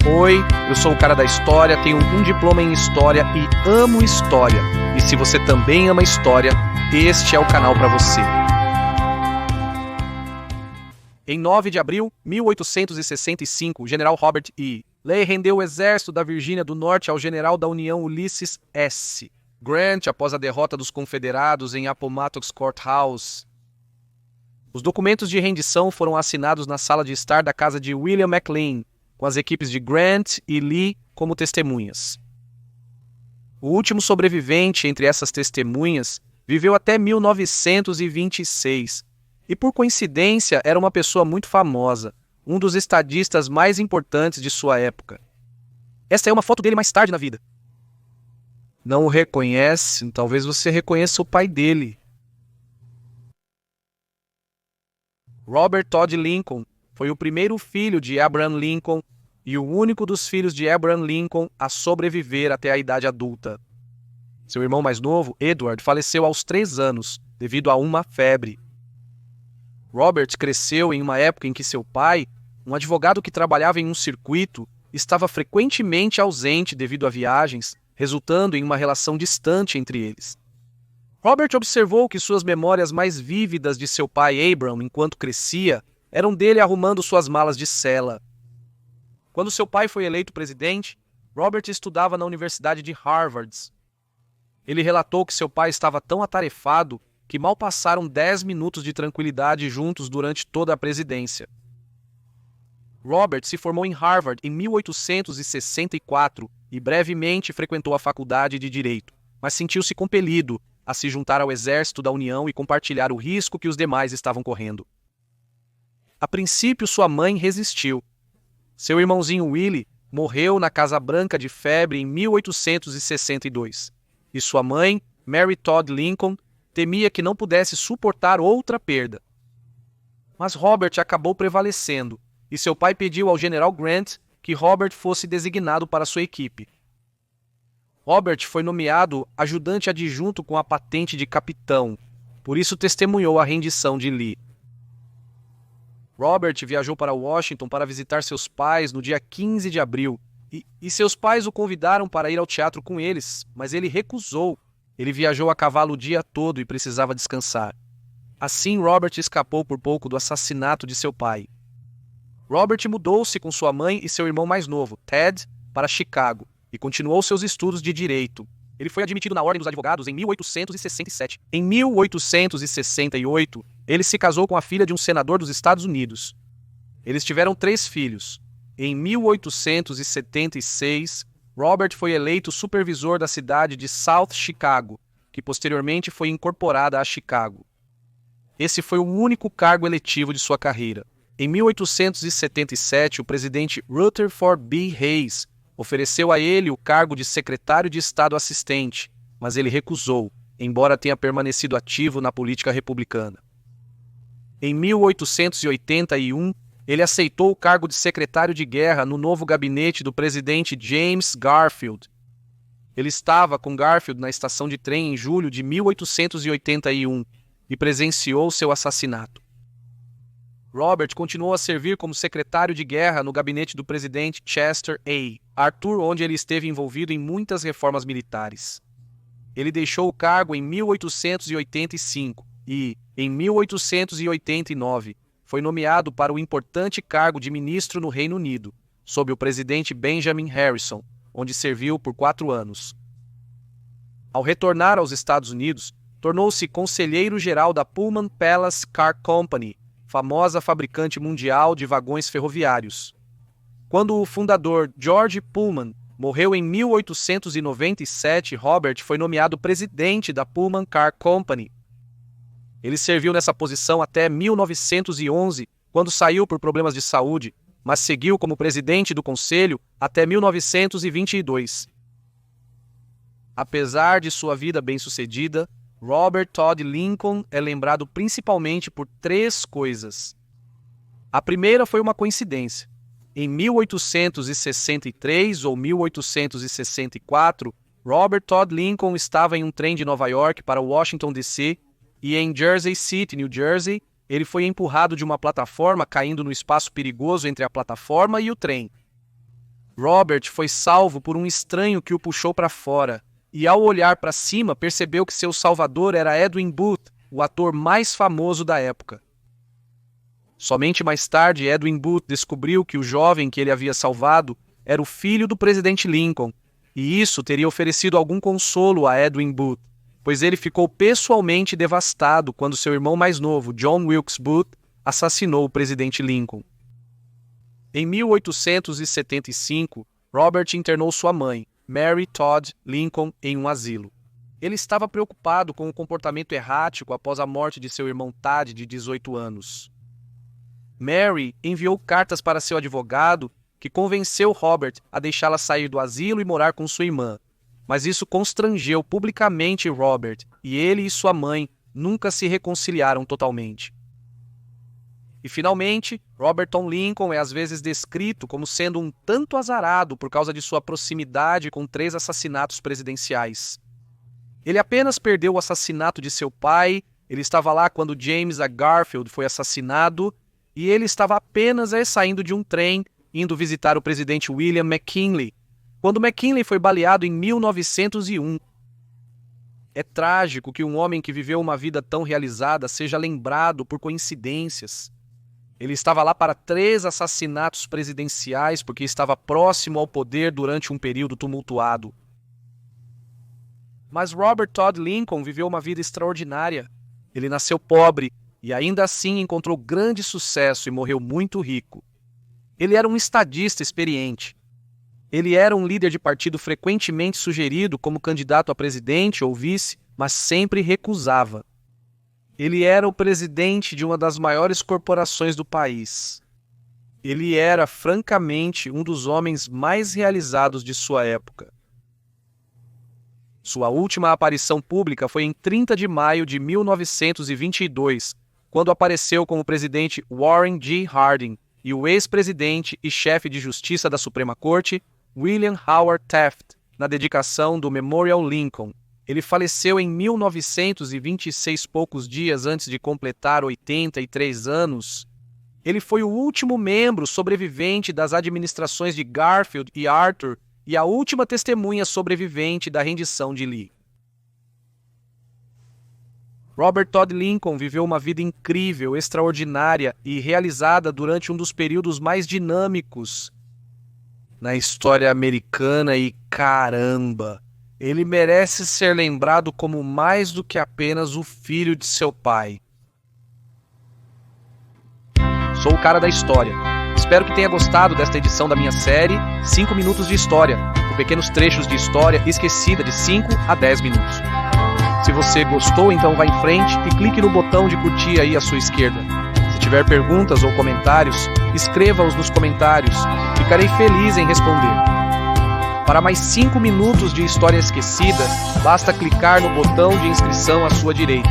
Oi, eu sou o cara da história, tenho um diploma em história e amo história. E se você também ama história, este é o canal para você. Em 9 de abril de 1865, o general Robert E. Lee rendeu o exército da Virgínia do Norte ao general da União Ulysses S. Grant após a derrota dos confederados em Appomattox Courthouse. Os documentos de rendição foram assinados na sala de estar da casa de William McLean, com as equipes de Grant e Lee como testemunhas. O último sobrevivente entre essas testemunhas viveu até 1926 e, por coincidência, era uma pessoa muito famosa, um dos estadistas mais importantes de sua época. Esta é uma foto dele mais tarde na vida. Não o reconhece? Talvez você reconheça o pai dele. Robert Todd Lincoln foi o primeiro filho de Abraham Lincoln e o único dos filhos de Abraham Lincoln a sobreviver até a idade adulta. Seu irmão mais novo, Edward, faleceu aos 3 anos, devido a uma febre. Robert cresceu em uma época em que seu pai, um advogado que trabalhava em um circuito, estava frequentemente ausente devido a viagens, resultando em uma relação distante entre eles. Robert observou que suas memórias mais vívidas de seu pai Abraham enquanto crescia eram dele arrumando suas malas de cela. Quando seu pai foi eleito presidente, Robert estudava na Universidade de Harvard. Ele relatou que seu pai estava tão atarefado que mal passaram 10 minutos de tranquilidade juntos durante toda a presidência. Robert se formou em Harvard em 1864 e brevemente frequentou a faculdade de Direito, mas sentiu-se compelido a se juntar ao exército da União e compartilhar o risco que os demais estavam correndo. A princípio, sua mãe resistiu. Seu irmãozinho Willie morreu na Casa Branca de febre em 1862, e sua mãe, Mary Todd Lincoln, temia que não pudesse suportar outra perda. Mas Robert acabou prevalecendo, e seu pai pediu ao general Grant que Robert fosse designado para sua equipe. Robert foi nomeado ajudante adjunto com a patente de capitão, por isso testemunhou a rendição de Lee. Robert viajou para Washington para visitar seus pais no dia 15 de abril, e seus pais o convidaram para ir ao teatro com eles, mas ele recusou. Ele viajou a cavalo o dia todo e precisava descansar. Assim, Robert escapou por pouco do assassinato de seu pai. Robert mudou-se com sua mãe e seu irmão mais novo, Ted, para Chicago, e continuou seus estudos de direito. Ele foi admitido na Ordem dos Advogados em 1867. Em 1868, ele se casou com a filha de um senador dos Estados Unidos. Eles tiveram 3 filhos. Em 1876, Robert foi eleito supervisor da cidade de South Chicago, que posteriormente foi incorporada a Chicago. Esse foi o único cargo eletivo de sua carreira. Em 1877, o presidente Rutherford B. Hayes ofereceu a ele o cargo de secretário de Estado assistente, mas ele recusou, embora tenha permanecido ativo na política republicana. Em 1881, ele aceitou o cargo de secretário de guerra no novo gabinete do presidente James Garfield. Ele estava com Garfield na estação de trem em julho de 1881 e presenciou seu assassinato. Robert continuou a servir como secretário de guerra no gabinete do presidente Chester A. Arthur, onde ele esteve envolvido em muitas reformas militares. Ele deixou o cargo em 1885 e, em 1889, foi nomeado para o importante cargo de ministro no Reino Unido, sob o presidente Benjamin Harrison, onde serviu por 4 anos. Ao retornar aos Estados Unidos, tornou-se conselheiro-geral da Pullman Palace Car Company, famosa fabricante mundial de vagões ferroviários. Quando o fundador George Pullman morreu em 1897, Robert foi nomeado presidente da Pullman Car Company. Ele serviu nessa posição até 1911, quando saiu por problemas de saúde, mas seguiu como presidente do conselho até 1922. Apesar de sua vida bem-sucedida, Robert Todd Lincoln é lembrado principalmente por 3 coisas. A primeira foi uma coincidência. Em 1863 ou 1864, Robert Todd Lincoln estava em um trem de Nova York para Washington, D.C., e em Jersey City, New Jersey, ele foi empurrado de uma plataforma, caindo no espaço perigoso entre a plataforma e o trem. Robert foi salvo por um estranho que o puxou para fora, e ao olhar para cima percebeu que seu salvador era Edwin Booth, o ator mais famoso da época. Somente mais tarde, Edwin Booth descobriu que o jovem que ele havia salvado era o filho do presidente Lincoln, e isso teria oferecido algum consolo a Edwin Booth, pois ele ficou pessoalmente devastado quando seu irmão mais novo, John Wilkes Booth, assassinou o presidente Lincoln. Em 1875, Robert internou sua mãe, Mary Todd Lincoln, em um asilo. Ele estava preocupado com o comportamento errático após a morte de seu irmão Tad, de 18 anos. Mary enviou cartas para seu advogado, que convenceu Robert a deixá-la sair do asilo e morar com sua irmã. Mas isso constrangeu publicamente Robert, e ele e sua mãe nunca se reconciliaram totalmente. E finalmente, Roberton Lincoln é às vezes descrito como sendo um tanto azarado por causa de sua proximidade com 3 assassinatos presidenciais. Ele apenas perdeu o assassinato de seu pai, ele estava lá quando James A. Garfield foi assassinado, e ele estava apenas saindo de um trem, indo visitar o presidente William McKinley, quando McKinley foi baleado em 1901. É trágico que um homem que viveu uma vida tão realizada seja lembrado por coincidências. Ele estava lá para 3 assassinatos presidenciais porque estava próximo ao poder durante um período tumultuado. Mas Robert Todd Lincoln viveu uma vida extraordinária. Ele nasceu pobre e ainda assim encontrou grande sucesso e morreu muito rico. Ele era um estadista experiente. Ele era um líder de partido frequentemente sugerido como candidato a presidente ou vice, mas sempre recusava. Ele era o presidente de uma das maiores corporações do país. Ele era, francamente, um dos homens mais realizados de sua época. Sua última aparição pública foi em 30 de maio de 1922, quando apareceu com o presidente Warren G. Harding e o ex-presidente e chefe de justiça da Suprema Corte, William Howard Taft, na dedicação do Memorial Lincoln. Ele faleceu em 1926, poucos dias antes de completar 83 anos. Ele foi o último membro sobrevivente das administrações de Garfield e Arthur e a última testemunha sobrevivente da rendição de Lee. Robert Todd Lincoln viveu uma vida incrível, extraordinária e realizada durante um dos períodos mais dinâmicos na história americana e caramba, ele merece ser lembrado como mais do que apenas o filho de seu pai. Sou o cara da história. Espero que tenha gostado desta edição da minha série 5 Minutos de História, com pequenos trechos de história esquecida de 5 a 10 minutos. Se você gostou, então vá em frente e clique no botão de curtir aí à sua esquerda. Se tiver perguntas ou comentários, escreva-os nos comentários. Ficarei feliz em responder. Para mais 5 minutos de história esquecida, basta clicar no botão de inscrição à sua direita.